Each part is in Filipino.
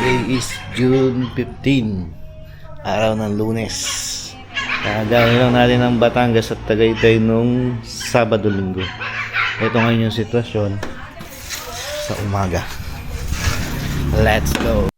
Today is June 15, araw ng Lunes. Dahil lang natin ang Batangas at Tagaytay nung Sabado-Linggo. Ito ngayon yung sitwasyon sa umaga. Let's go!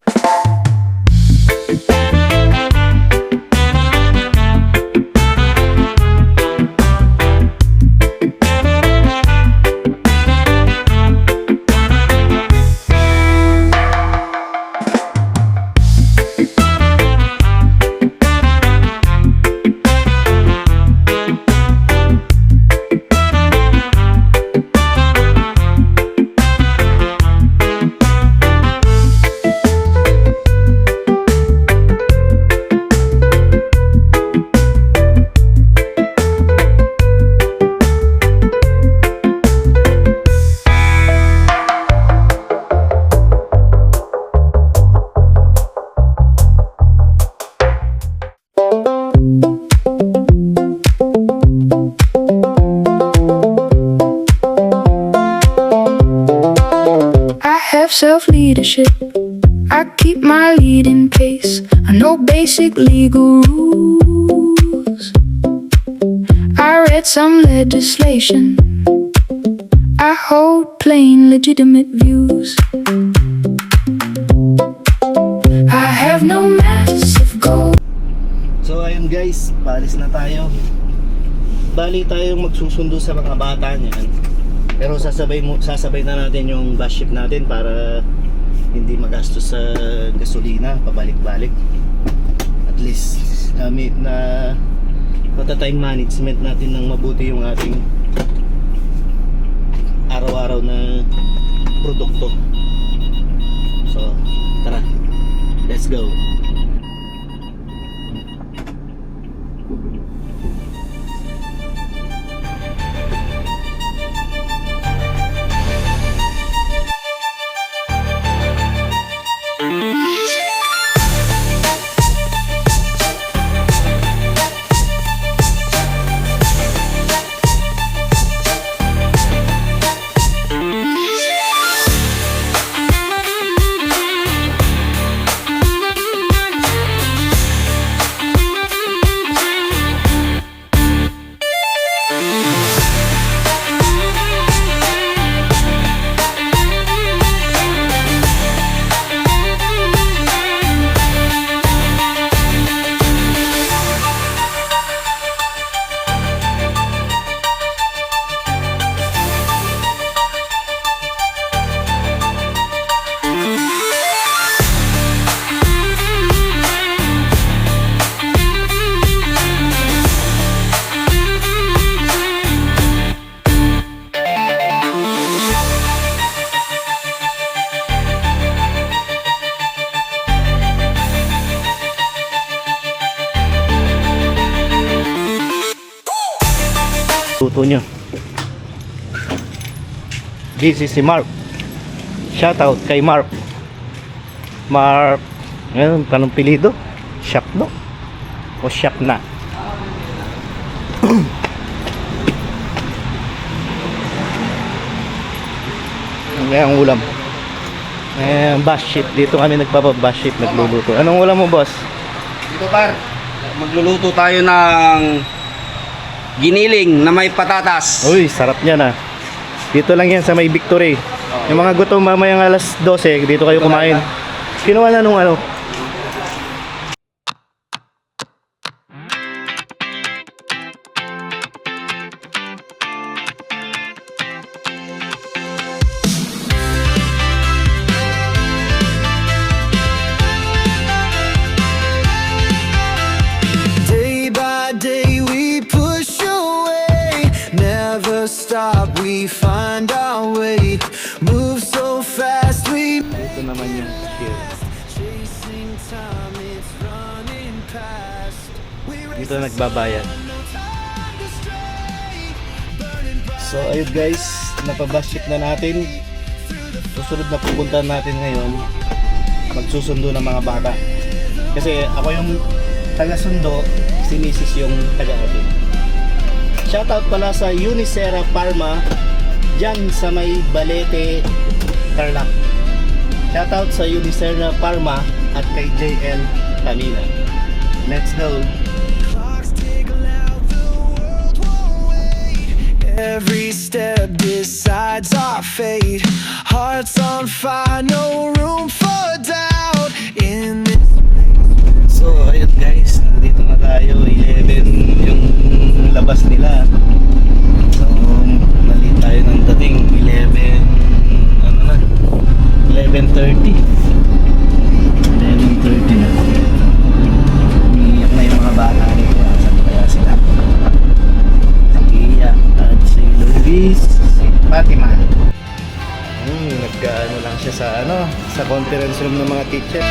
Self-leadership, I keep my leading pace. I know basic legal rules. I read some legislation. I hold plain legitimate views. I have no massive goal. So ayun guys, paalis na tayo. Bali tayong magsusundo sa mga bata niyan. Pero sasabay na natin yung bus ship natin para hindi magastos sa gasolina pabalik-balik. At least gamit na mata-time management natin ng mabuti yung ating araw-araw na produkto. So tara, let's go. Tuto nyo. This is si Mark. Shout out kay Mark. Mark, ngayon kanong pilido? Shakno o Shakna? Ang ulam. Bash ship. Dito kami nagpapabash ship, nagluluto. Anong ulam mo, boss? Dito par, magluluto tayo ng giniling na may patatas. Uy, sarap niyan ah. Dito lang yan sa may Victory. Yung mga gutom mamayang alas 12, dito kayo kumain. Kinuha na nung ano. Stop, we find our way. Move so fast, we Ito naman yung share. chasing time, it's running past. Dito nagbabayad. So ayun guys, napabash ship na natin. Susunod na pupuntahan natin ngayon, magsusundo ng mga bata. Kasi ako yung taga-sundo, si Mrs. yung taga-atin. Shoutout pala sa Unicera Parma, dyan sa may Balete, Tarlac. Shoutout sa Unicerna Parma at kay JL Talina. Let's go! Clocks tick loud, the world won't wait. Every step decides our fate. Hearts on fire, no room for doubt. In this So ayun guys, dito na tayo, 11 yung labas nila. So mali tayo ng dating, 11 ano na, 11:30 na. Umiiyak na yung mga bata nito. Saan kaya sila? Si Kia at si Luis, si Fatima. Nagkaano lang siya sa sa conference room ng mga teacher.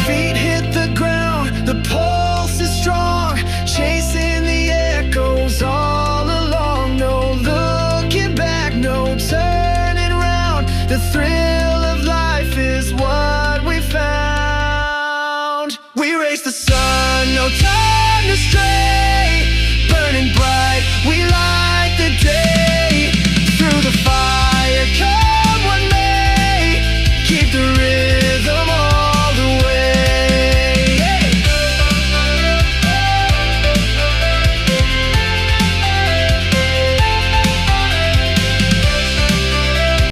feet hit the ground, the pulse is strong, chasing the echoes all along. No looking back, no turning round. The thrill of life is what we found. We race the sun, no time to stray. Burning bright, we light the day.